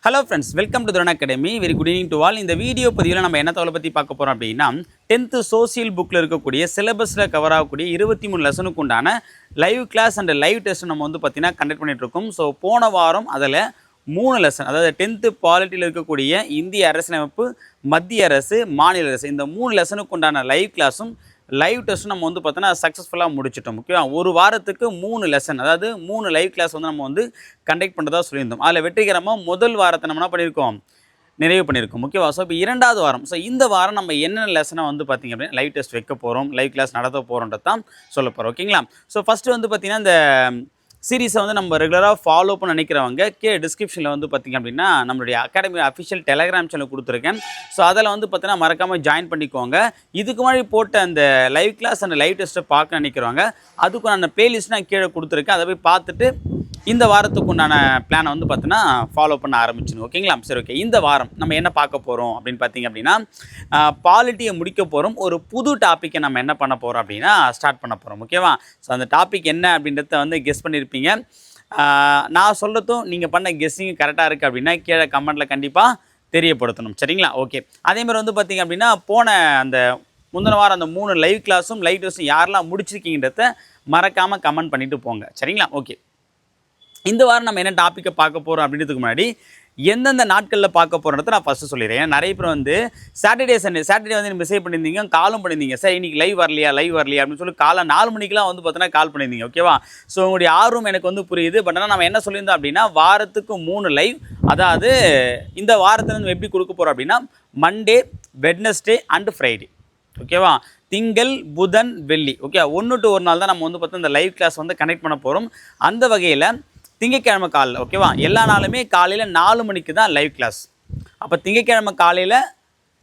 Hello friends, welcome to drone academy. Very good evening to all. இந்த video பதிவில் நம்ம என்ன தகவலை பற்றி பார்க்க போகிறோம் அப்படின்னா, 10th சோசியல் புக்கில் இருக்கக்கூடிய சிலபஸில் கவர் ஆகக்கூடிய 23 லெசனுக்கு உண்டான live class and live test நம்ம வந்து பார்த்தீங்கன்னா கண்டக்ட் பண்ணிகிட்ருக்கோம். ஸோ போன வாரம் அதில் 3 லெசன், அதாவது 10th பாலிட்டியில் இருக்கக்கூடிய இந்திய அரசியலமைப்பு, மத்திய அரசு, மாநில அரசு, இந்த 3 லெசனுக்கு உண்டான லைவ் கிளாஸும் லைவ் டெஸ்ட்டும் நம்ம வந்து பார்த்தோன்னா சக்ஸஸ்ஃபுல்லாக முடிச்சிட்டோம். ஓகேவா? ஒரு வாரத்துக்கு 3 லெசன், அதாவது 3 லைவ் கிளாஸ் வந்து நம்ம வந்து கண்டக்ட் பண்ணுறதா சொல்லியிருந்தோம். அதில் வெற்றிகரமாக முதல் வாரத்தை நம்ம என்ன பண்ணியிருக்கோம், நிறைவு பண்ணியிருக்கோம். ஓகேவா? ஸோ இப்போ 2வது வாரம், ஸோ இந்த வாரம் நம்ம என்னென்ன லெசனை வந்து பார்த்திங்க அப்படின்னா லைவ் டெஸ்ட் வைக்க போகிறோம், லைவ் கிளாஸ் நடத்த போகிறோன்றது தான் சொல்ல போகிறோம். ஓகேங்களா? ஸோ ஃபஸ்ட்டு வந்து பார்த்திங்கன்னா இந்த சீரீஸை வந்து நம்ம ரெகுலராக ஃபாலோ பண்ண நினைக்கிறவங்க டிஸ்கிரிப்ஷனில் வந்து பார்த்திங்க அப்படின்னா நம்மளுடைய அகாடமி அஃபிஷியல் டெலகிராம் சேனல் கொடுத்துருக்கேன். ஸோ அதில் வந்து பார்த்தீங்கன்னா மறக்காமல் ஜாயின் பண்ணிக்கோங்க. இதுக்கு முன்னாடி போட்ட அந்த லைவ் கிளாஸ் அண்ட் லைவ் டெஸ்ட்டை பார்க்க நினைக்கிறவங்க அதுக்கு நான் பிளேலிஸ்ட் நான் கீழே கொடுத்துருக்கேன். அதை போய் பார்த்துட்டு இந்த வாரத்துக்கு உண்டான பிளானை வந்து பார்த்தீங்கன்னா ஃபாலோ பண்ண ஆரம்பிச்சிடும். ஓகேங்களா? சரி, ஓகே. இந்த வாரம் நம்ம என்ன பார்க்க போகிறோம் அப்படின்னு பார்த்தீங்க அப்படின்னா, பாலிட்டியை முடிக்க போகிறோம். ஒரு புது டாப்பிக்கை நம்ம என்ன பண்ண போகிறோம் அப்படின்னா ஸ்டார்ட் பண்ண போகிறோம். ஓகேவா? ஸோ அந்த டாபிக் என்ன அப்படின்றத வந்து கெஸ் பண்ணியிருப்பீங்க. நான் சொல்கிறதும் நீங்கள் பண்ண கெஸ்ஸிங் கரெக்டாக இருக்குது அப்படின்னா கீழே கமெண்ட்டில் கண்டிப்பாக தெரியப்படுத்தணும். சரிங்களா? ஓகே. அதேமாதிரி வந்து பார்த்திங்க அப்படின்னா போன அந்த முந்தின வாரம் அந்த 3 லைவ் கிளாஸும் லைவ் டெஸ்ட்டும் யாரெல்லாம் முடிச்சிருக்கீங்கன்றத மறக்காமல் கமெண்ட் பண்ணிவிட்டு போங்க. சரிங்களா? ஓகே. இந்த வாரம் நம்ம என்ன டாப்பிக்கை பார்க்க போகிறோம் அப்படின்றதுக்கு முன்னாடி எந்தெந்த நாட்களில் பார்க்க போகிறத நான் ஃபஸ்ட்டு சொல்லிடுறேன். நிறைய பேர் வந்து சாட்டர்டே வந்து மெசேஜ் பண்ணியிருந்தீங்க, காலும் பண்ணியிருந்தீங்க. சார் இன்றைக்கி லைவ் வரலையா அப்படின்னு சொல்லி காலை 4 மணிக்கெலாம் வந்து பார்த்தீங்கன்னா கால் பண்ணியிருந்தீங்க. ஓகேவா? ஸோ உங்களுடைய ஆர்வம் எனக்கு வந்து புரியுது. பட் ஆனால் நம்ம என்ன சொல்லியிருந்தோம் அப்படின்னா வாரத்துக்கு 3 லைவ், அதாவது இந்த வாரத்தில் நம்ம எப்படி கொடுக்க போகிறோம் அப்படின்னா மண்டே, வெட்னஸ்டே அண்டு ஃப்ரைடே. ஓகேவா? திங்கள், புதன், வெள்ளி. ஓகே, 1 to 1 நாள் தான் நம்ம வந்து பார்த்தா இந்த லைவ் கிளாஸ் வந்து கனெக்ட் பண்ண போகிறோம். அந்த வகையில் திங்கட்கிழமை காலையில், ஓகேவா, எல்லா நாளுமே காலையில் 4 மணிக்கு தான் லைவ் கிளாஸ். அப்போ திங்கட்கிழமை காலையில்,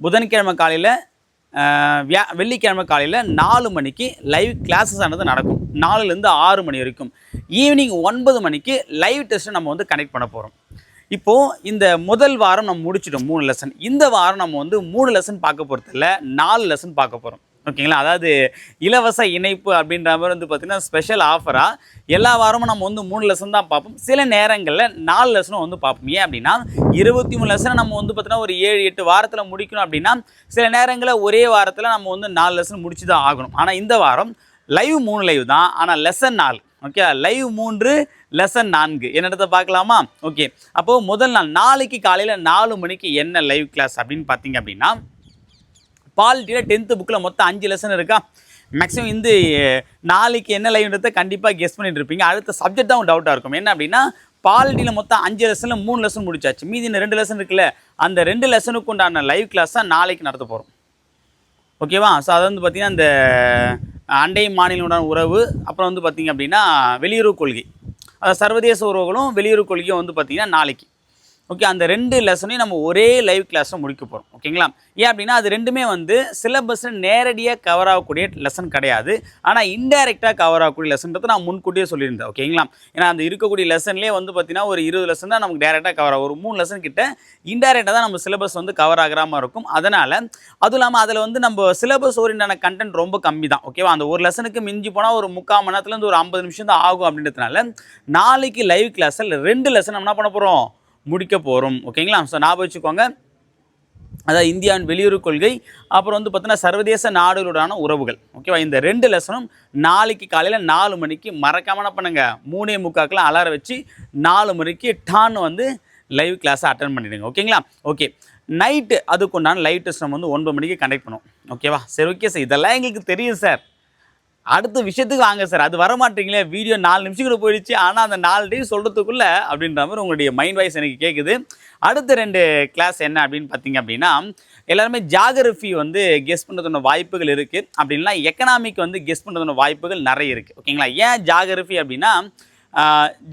புதன்கிழமை காலையில், வெள்ளிக்கிழமை காலையில் 4 மணிக்கு லைவ் கிளாஸஸ் ஆனது நடக்கும். 4லேருந்து 6 மணி வரைக்கும். ஈவினிங் 9 மணிக்கு லைவ் டெஸ்ட்டை நம்ம வந்து கனெக்ட் பண்ண போகிறோம். இப்போது இந்த முதல் வாரம் நம்ம முடிச்சிட்டோம் 3 லெசன். இந்த வாரம் நம்ம வந்து 3 லெசன் பார்க்க போகிறதில்ல, 4 லெசன் பார்க்க போகிறோம். ஓகேங்களா? அதாவது இலவச இணைப்பு அப்படின்ற மாதிரி வந்து பார்த்திங்கன்னா ஸ்பெஷல் ஆஃபராக எல்லா வாரமும் நம்ம வந்து 3 லெசன் தான் பார்ப்போம். சில நேரங்களில் 4 லெசனும் வந்து பார்ப்போம். ஏன் அப்படின்னா 23 லெசனை நம்ம வந்து பார்த்திங்கன்னா ஒரு 7-8 வாரத்தில் முடிக்கணும் அப்படின்னா சில நேரங்களில் ஒரே வாரத்தில் நம்ம வந்து 4 லெசன் முடிச்சு தான் ஆகணும். ஆனால் இந்த வாரம் லைவ் 3 லைவ் தான், ஆனால் லெசன் 4. ஓகே, லைவ் 3, லெசன் 4 என்னிடத்தை பார்க்கலாமா? ஓகே. அப்போது முதல் நாள் நாளைக்கு காலையில் 4 மணிக்கு என்ன லைவ் கிளாஸ் அப்படின்னு பார்த்தீங்க அப்படின்னா, பாலிட்டியில் 10th புக்கில் மொத்தம் 5 லெசன் இருக்கா. மேக்ஸிமம் இந்த நாளைக்கு என்ன லைவ்ன்றதை கண்டிப்பாக கெஸ் பண்ணிட்டு இருப்பீங்க. அடுத்த சப்ஜெக்ட் தான் டவுட்டாக இருக்கும். என்ன அப்படின்னா பாலிட்டியில் மொத்தம் 5 லெசனில் 3 லெசன் முடிச்சாச்சு. மீதி இந்த 2 லெசன் இருக்குல்ல, அந்த 2 லெசனுக்கு உண்டான லைவ் கிளாஸ் தான் நாளைக்கு நடத்த போகிறோம். ஓகேவா? ஸோ அது வந்து பார்த்திங்கன்னா இந்த அண்டை மாநிலங்களுடன் உறவு, அப்புறம் வந்து பார்த்திங்க அப்படின்னா வெளியுறவு கொள்கை, சர்வதேச உறவுகளும் வெளியுறவு கொள்கையும் வந்து பார்த்திங்கன்னா நாளைக்கு. ஓகே, அந்த 2 லெசனையும் நம்ம ஒரே லைவ் கிளாஸை முடிக்க போகிறோம். ஓகேங்களா? ஏன் அப்படின்னா அது ரெண்டுமே வந்து சிலபஸில் நேரடியாக கவர் ஆகக்கூடிய லெசன் கிடையாது, ஆனால் இன்டைரக்டாக கவர் ஆகக்கூடிய லெசன்றது நான் முன்கூட்டியே சொல்லியிருந்தேன். ஓகேங்களா? ஏன்னா அந்த இருக்கக்கூடிய லெசன்லேயே வந்து பார்த்திங்கன்னா ஒரு 20 லெசன் தான் நமக்கு டேரெக்டாக கவர் ஆகும். ஒரு 3 லெசன் கிட்ட இன்டைரக்டாக தான் நம்ம சிலபஸ் வந்து கவர் ஆகிற மாதிரி இருக்கும். அதனால் அதுவும் இல்லாமல் அதில் வந்து நம்ம சிலபஸ் ஓரியண்டான கண்டென்ட் ரொம்ப கம்மி தான். ஓகேவா? அந்த ஒரு லெசனுக்கு மிஞ்சி போனால் ஒரு 3/4 மணி நேரத்துலேருந்து ஒரு 50 நிமிஷம் தான் ஆகும். அப்படின்றதுனால நாளைக்கு லைவ் கிளாஸில் 2 லெசன் நம்ம என்ன பண்ண போகிறோம், முடிக்க போகிறோம். ஓகேங்களா? ஸோ ஞாபகம் வச்சுக்கோங்க, அதாவது இந்தியாவின் வெளியுறவு கொள்கை, அப்புறம் வந்து பார்த்தீங்கன்னா சர்வதேச நாடுகளுடான உறவுகள். ஓகேவா? இந்த 2 லெசனும் நாளைக்கு காலையில் 4 மணிக்கு மறக்காம என்ன பண்ணுங்கள், 3:45 அலாரம் வச்சு 4 மணிக்கு டான்னு வந்து லைவ் கிளாஸை அட்டன் பண்ணிடுங்க. ஓகேங்களா? ஓகே. நைட்டு அதுக்குண்டான லைவ் டெஸ்ட் நம்ம வந்து 9 மணிக்கு கண்டக்ட் பண்ணுவோம். ஓகேவா? சரி, ஓகே சார், இதெல்லாம் எங்களுக்கு தெரியும் சார், அடுத்த விஷயத்துக்கு வாங்க சார், அது வரமாட்டீங்களே, வீடியோ 4 நிமிஷம் கூட போயிடுச்சு, ஆனால் அந்த 4 டைம் சொல்கிறதுக்குள்ளே அப்படின்ற மாதிரி உங்களுடைய மைண்ட் வாய்ஸ் எனக்கு கேட்குது. அடுத்த 2 கிளாஸ் என்ன அப்படின்னு பார்த்தீங்க அப்படின்னா, எல்லாருமே ஜாகிரஃபி வந்து கெஸ் பண்ணுறதுன வாய்ப்புகள் இருக்குது. அப்படின்னா எக்கனாமிக் வந்து கெஸ் பண்ணுறதுன வாய்ப்புகள் நிறைய இருக்குது. ஓகேங்களா? ஏன் ஜாகிரஃபி அப்படின்னா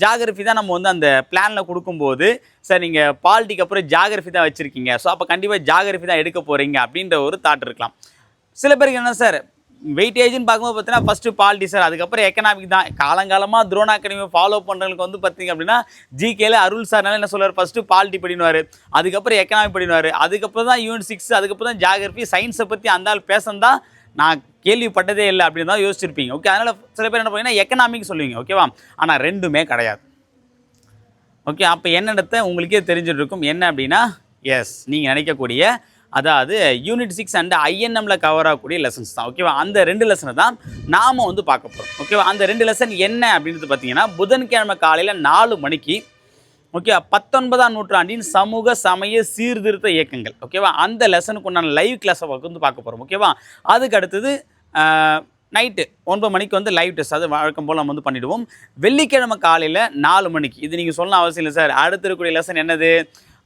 ஜாகிரஃபி தான் நம்ம வந்து அந்த பிளானில் கொடுக்கும்போது, சார் நீங்கள் பாலிட்டிக்கு அப்புறம் ஜாகிரஃபி தான் வச்சுருக்கீங்க, ஸோ அப்போ கண்டிப்பாக ஜாகிரஃபி தான் எடுக்க போகிறீங்க அப்படின்ற ஒரு தாட் இருக்கலாம். சில பேருக்கு என்ன சார் வெயிட்டேஜ்னு பார்க்கும்போது பார்த்தீங்கன்னா ஃபஸ்ட்டு பாலிட்டி சார், அதுக்கப்புறம் எக்கனாமிக் தான். காலங்காலமாக துரோன் அகாடமியை ஃபாலோ பண்ணுறவங்களுக்கு வந்து பார்த்திங்க அப்படின்னா ஜிகேல அருள் சார்னால என்ன சொல்லுவார், ஃபஸ்ட்டு பாலிட்டி படினுவார், அதுக்கப்புறம் எக்கனாமிக் படினுவார், அதுக்கப்புறம் தான் யூனிட் 6, அதுக்கப்புறம் தான் ஜாகிரஃபி. சயின்ஸை பற்றி அந்த ஆள் பேசந்தான் நான் கேள்விப்பட்டதே இல்லை அப்படின்னு தான் யோசிச்சிருப்பீங்க. ஓகே, அதனால் சில பேர் என்ன பண்ணீங்கன்னா எக்கனாமிக் சொல்லுவீங்க. ஓகேவா? ஆனால் ரெண்டுமே கிடையாது. ஓகே, அப்போ என்னென்னத்தை உங்களுக்கே தெரிஞ்சுட்டு இருக்கும். என்ன அப்படின்னா, எஸ் நீங்கள் நினைக்கக்கூடிய அதாவது யூனிட் 6 அண்ட் ஐஎன்எம்ல கவர் ஆகக்கூடிய லெசன்ஸ் தான். ஓகேவா, அந்த 2 லெசனை தான் நாம் வந்து பார்க்க போகிறோம். ஓகேவா, அந்த 2 லெசன் என்ன அப்படின்றது பார்த்தீங்கன்னா, புதன்கிழமை காலையில் 4 மணிக்கு ஓகே 19ஆம் நூற்றாண்டின் சமூக சமய சீர்திருத்த இயக்கங்கள். ஓகேவா, அந்த லெசனுக்கு உண்டான லைவ் கிளாஸை வந்து பார்க்க போகிறோம். ஓகேவா, அதுக்கு அடுத்தது நைட்டு 9 மணிக்கு வந்து லைவ் டெஸ்ட், அது வழக்கம் போல் நம்ம வந்து பண்ணிவிடுவோம். வெள்ளிக்கிழமை காலையில் 4 மணிக்கு, இது நீங்கள் சொல்லணும் அவசியம் இல்லை சார், அடுத்து இருக்கக்கூடிய லெசன் என்னது,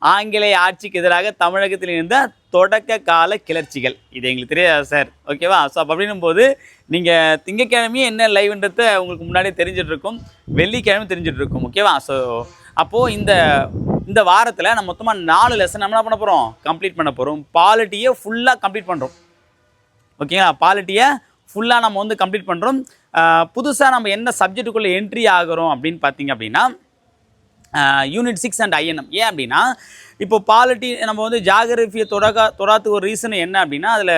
ஆங்கிலேய ஆட்சிக்கு எதிராக தமிழகத்தில் இருந்த தொடக்க கால கிளர்ச்சிகள். இது எங்களுக்கு தெரியாது சார். ஓகேவா, ஸோ அப்போ அப்படின்னும் போது நீங்கள் திங்கக்கிழமையும் என்ன லைவ்ன்றதை உங்களுக்கு முன்னாடியே தெரிஞ்சிட்ருக்கும், வெள்ளிக்கிழமை தெரிஞ்சிட்ருக்கும். ஓகேவா, ஸோ அப்போது இந்த வாரத்தில் நம்ம மொத்தமாக 4 லெசன் நம்ம என்ன பண்ண போகிறோம், கம்ப்ளீட் பண்ண போகிறோம். பாலிட்டியை ஃபுல்லாக கம்ப்ளீட் பண்ணுறோம். ஓகேங்களா, பாலிட்டியை ஃபுல்லாக நம்ம வந்து கம்ப்ளீட் பண்ணுறோம். புதுசாக நம்ம என்ன சப்ஜெக்டுக்குள்ளே என்ட்ரி ஆகிறோம் அப்படின்னு பார்த்தீங்க அப்படின்னா, யூனிட் 6 அண்ட் ஐஎன்எம். ஏன் அப்படின்னா, இப்போ பாலிட்டி நம்ம வந்து ஜாகிரபியை தொடாத்துக்கு ஒரு ரீசன் என்ன அப்படின்னா, அதில்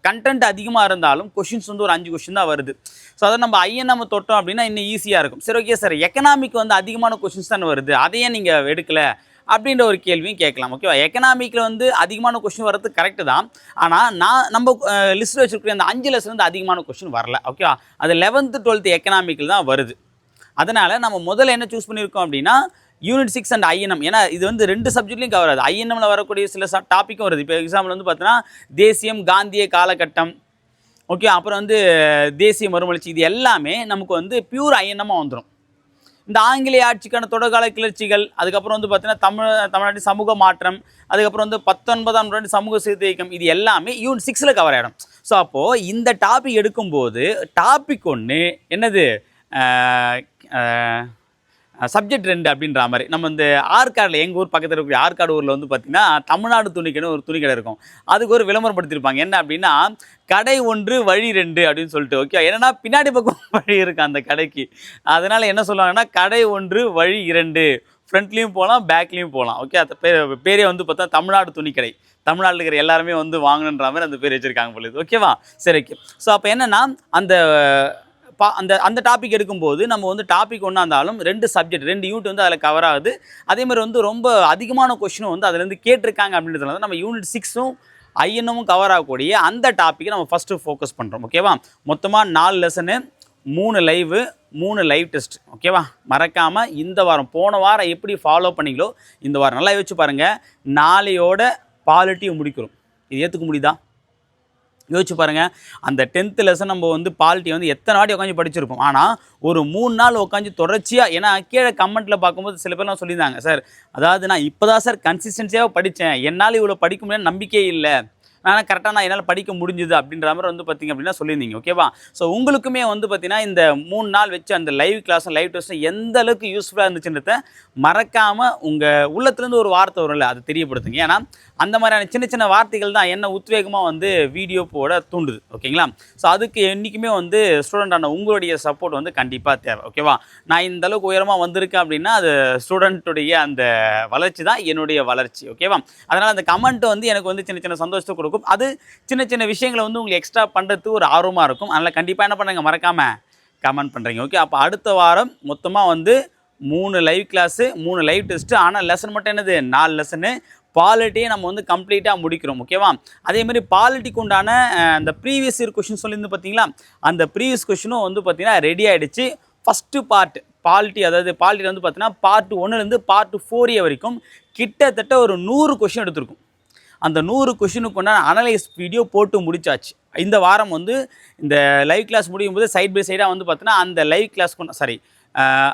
கண்டென்ட் அதிகமாக இருந்தாலும் கொஷின்ஸ் வந்து ஒரு 5 கொஷின் தான் வருது. ஸோ அதை நம்ம ஐஎன்எம் தொட்டோம் அப்படின்னா இன்னும் ஈஸியாக இருக்கும். சரி, ஓகே சார், எக்கனாமிக் வந்து அதிகமான கொஷின்ஸ் தானே வருது, அதையே நீங்கள் எடுக்கலை அப்படின்ற ஒரு கேள்வியும் கேட்கலாம். ஓகேவா, எக்கனாமிக்கில் வந்து அதிகமான கொஷின் வர்றது கரெக்டு தான். ஆனால் நம்ம லிஸ்ட்டில் வச்சுருக்கிற அந்த 5 லெசன் வந்து அதிகமான கொஷின் வரல. ஓகேவா, அது 11th 12th எக்கனாமிக்கில் தான் வருது. அதனால் நம்ம முதல்ல என்ன சூஸ் பண்ணியிருக்கோம் அப்படின்னா, யூனிட் 6 அண்ட் ஐஎன்எம். ஏன்னா இது வந்து 2 சப்ஜெக்ட்லையும் கவர் ஆகுது. ஐஎன்எம்ல வரக்கூடிய சில டாப்பிக்கும் வருது. இப்போ எக்ஸாம்பிள் வந்து பார்த்தீங்கன்னா, தேசியம், காந்திய காலகட்டம், ஓகே, அப்புறம் வந்து தேசிய மறுமலர்ச்சி, இது எல்லாமே நமக்கு வந்து பியூர் ஐஎன்எம்மாக வந்துடும். இந்த ஆங்கிலேய ஆட்சிக்கான தொடர்கால கிளர்ச்சிகள், அதுக்கப்புறம் வந்து பார்த்தீங்கன்னா தமிழ்நாட்டின் சமூக மாற்றம், அதுக்கப்புறம் வந்து 19ஆம் நூற்றாண்டு சமூக சீர்திருத்த இயக்கம், இது எல்லாமே யூனிட் 6ல் கவர் ஆகிடும். ஸோ அப்போது இந்த டாபிக் எடுக்கும்போது டாபிக் ஒன்று என்னது, சப்ஜெக்ட் 2 அப்படின்ற மாதிரி. நம்ம இந்த ஆற்காடில், எங்கள் ஊர் பக்கத்தில் இருக்கக்கூடிய ஆற்காடு ஊரில் வந்து பார்த்திங்கன்னா, தமிழ்நாடு துணிக்கடைன்னு ஒரு துணிக்கடை இருக்கும். அதுக்கு ஒரு விளம்பரப்படுத்தியிருப்பாங்க. என்ன அப்படின்னா, கடை 1 வழி 2 அப்படின்னு சொல்லிட்டு. ஓகே, என்னன்னா பின்னாடி பக்கம் வழி இருக்குது அந்த கடைக்கு. அதனால் என்ன சொல்லுவாங்கன்னா, கடை 1 வழி 2, ஃப்ரண்ட்லேயும் போகலாம், பேக்லேயும் போகலாம். ஓகே, அந்த பேரே வந்து பார்த்தா தமிழ்நாடு துணிக்கடை. தமிழ்நாட்டில் இருக்கிற எல்லாருமே வந்து வாங்கணுன்ற மாதிரி அந்த பேர் வச்சுருக்காங்க பொழுது. ஓகேவா, சரி, ஓகே. ஸோ அப்போ என்னென்னா, அந்த டாபிக் எடுக்கும்போது நம்ம வந்து டாபிக் ஒன்றா இருந்தாலும் 2 சப்ஜெக்ட் 2 யூனிட் வந்து அதில் கவர் ஆகுது. அதே மாதிரி வந்து ரொம்ப அதிகமான கொஸ்டினும் வந்து அதுலேருந்து கேட்டிருக்காங்க அப்படின்றதுனால நம்ம யூனிட் 6ம் ஐஎன்எம்மும் கவர் ஆகக்கூடிய அந்த டாப்பிக்கை நம்ம ஃபஸ்ட்டு ஃபோக்கஸ் பண்ணுறோம். ஓகேவா, மொத்தமாக 4 லெசனு, 3 லைவு, 3 லைவ் டெஸ்ட். ஓகேவா, மறக்காமல் இந்த வாரம், போன வாரம் எப்படி ஃபாலோ பண்ணிங்களோ இந்த வாரம் நல்லா யோசிச்சு பாருங்கள். நாளையோட பாலிட்டியை முடிக்கிறோம். இது ஏற்றுக்க முடியுதா? யோசிச்சு பாருங்கள். அந்த 10th லெசன் நம்ம வந்து பாலிட்டி வந்து எத்தனை வாட்டி உட்காந்து படிச்சிருப்போம். ஆனால் ஒரு 3 நாள் உட்காந்து தொடர்ச்சியாக, ஏன்னா கீழே கமெண்ட்டில் பார்க்கும்போது சில பேர்லாம் சொல்லியிருந்தாங்க, சார் அதாவது நான் இப்போ தான் சார் கன்சிஸ்டன்சியாக படித்தேன், என்னால் இவ்வளோ படிக்க முடியாது நம்பிக்கையே இல்லை, ஆனால் கரெக்டாக என்னால் படிக்க முடிஞ்சுது அப்படின்ற மாதிரி வந்து பார்த்திங்க அப்படின்னா சொல்லியிருந்தீங்க. ஓகேவா, ஸோ உங்களுக்குமே வந்து பார்த்திங்கன்னா இந்த 3 நாள் வச்சு அந்த லைவ் கிளாஸும் லைவ் டெஸ்ட்டும் எந்த அளவுக்கு யூஸ்ஃபுல்லாக இருந்துச்சுன்றத மறக்காமல் உங்கள் உள்ளத்துலேருந்து ஒரு வார்த்தை வரும்ல, அது தெரியப்படுத்துங்க. ஏன்னா அந்த மாதிரியான சின்ன சின்ன வார்த்தைகள் தான் என்ன உத்வேகமாக வந்து வீடியோ போட தூண்டுது. ஓகேங்களா, ஸோ அதுக்கு என்றைக்குமே வந்து ஸ்டூடெண்டான உங்களுடைய சப்போர்ட் வந்து கண்டிப்பாக தேவை. ஓகேவா, நான் இந்த அளவுக்கு உயரமாக வந்திருக்கேன் அப்படின்னா அது ஸ்டூடெண்ட்டுடைய அந்த வளர்ச்சி தான் என்னுடைய வளர்ச்சி. ஓகேவா, அதனால் அந்த கமெண்ட் வந்து எனக்கு வந்து சின்ன சின்ன சந்தோஷத்தை கொடுக்கும். அது சின்ன சின்ன விஷயங்களை வந்து உங்களுக்கு எக்ஸ்ட்ரா பண்ணுறதுக்கு ஒரு ஆர்வமாக இருக்கும். அதனால் கண்டிப்பாக என்ன பண்ணுங்க, மறக்காமல் கமெண்ட் பண்ணுறீங்க. ஓகே, அப்போ அடுத்த வாரம் மொத்தமாக வந்து 3 லைவ் கிளாஸு, 3 லைவ் டெஸ்ட்டு. ஆனால் லெசன் மட்டும் என்னது, 4 லெசனு. பாலிட்டியை நம்ம வந்து கம்ப்ளீட்டாக முடிக்கிறோம். ஓகேவா, அதேமாதிரி பாலிட்டிக்கு உண்டான அந்த ப்ரீவியஸ் இயர் கொஷின் சொல்லியிருந்து பார்த்தீங்களா, அந்த ப்ரீவியஸ் கொஷினும் வந்து பார்த்திங்கன்னா ரெடி ஆகிடுச்சு. ஃபஸ்ட்டு பார்ட் பாலிட்டி, அதாவது பாலிட்டியில் வந்து பார்த்தீங்கன்னா பார்ட் 1லேருந்து பார்ட் 4A வரைக்கும் கிட்டத்தட்ட ஒரு 100 கொஷின் எடுத்திருக்கும். அந்த 100 கொஷினுக்கு உண்டான அனலைஸ் வீடியோ போட்டு முடிச்சாச்சு. இந்த வாரம் வந்து இந்த லைவ் கிளாஸ் முடியும் போது சைட் பை சைடாக வந்து பார்த்தீங்கன்னா அந்த லைவ் கிளாஸ்க்கு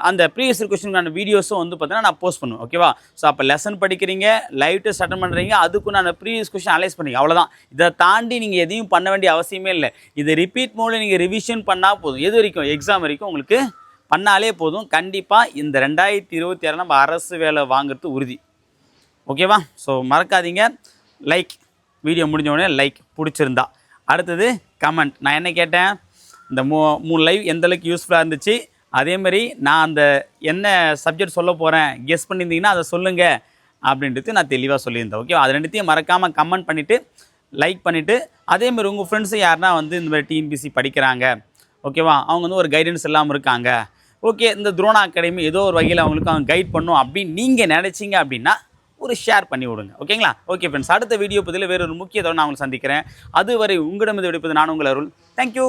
அந்த ப்ரீவியஸ் கொஸ்டினுக்கான வீடியோஸும் வந்து பார்த்தீங்கன்னா நான் போஸ்ட் பண்ணுவேன். ஓகேவா, ஸோ அப்போ லெசன் படிக்கிறீங்க, லைவ் டெஸ்ட் அட்டன் பண்ணுறீங்க, அதுக்கு நான் ப்ரீவியஸ் கொஸ்டின் அனலைஸ் பண்ணி அவ்வளோதான். இதை தாண்டி நீங்கள் எதையும் பண்ண வேண்டிய அவசியமே இல்லை. இதை ரிப்பீட் மோடில் நீங்கள் ரிவிஷன் பண்ணால் போதும். எது வரைக்கும், எக்ஸாம் வரைக்கும் உங்களுக்கு பண்ணாலே போதும். கண்டிப்பாக இந்த 2026 நம்ம அரசு வேலை வாங்குறது உறுதி. ஓகேவா, ஸோ மறக்காதீங்க. லைக், வீடியோ முடிஞ்ச உடனே லைக் பிடிச்சிருந்தா. அடுத்தது கமெண்ட். நான் என்ன கேட்டேன், இந்த 3 லைவ் எந்தளவுக்கு யூஸ்ஃபுல்லாக இருந்துச்சு, அதேமாதிரி நான் அந்த என்ன சப்ஜெக்ட் சொல்ல போகிறேன் கெஸ் பண்ணியிருந்தீங்கன்னா அதை சொல்லுங்கள் அப்படின்றது நான் தெளிவாக சொல்லியிருந்தேன். ஓகேவா, அது ரெண்டுத்தையும் மறக்காமல் கமெண்ட் பண்ணிவிட்டு லைக் பண்ணிவிட்டு, அதேமாதிரி உங்கள் ஃப்ரெண்ட்ஸு யாருனா வந்து இந்த மாதிரி டிஎன்பிசி படிக்கிறாங்க, ஓகேவா, அவங்க வந்து ஒரு கைடன்ஸ் இல்லாமல் இருக்காங்க, ஓகே இந்த துரோணா அகாடமி ஏதோ ஒரு வகையில் அவங்களுக்கு அவங்க கைட் பண்ணும் அப்படின்னு நீங்கள் நினச்சிங்க அப்படின்னா ஒரு ஷேர் பண்ணி விடுங்க. ஓகேங்களா? ஓகே ஃப்ரெண்ட்ஸ், அடுத்த வீடியோ பதில் வேறு ஒரு முக்கியத்தோடு நான் உங்களை சந்திக்கிறேன். அதுவரை உங்களிடமிருந்து விடுப்பது நான் உங்கள் அருள். தேங்க்யூ.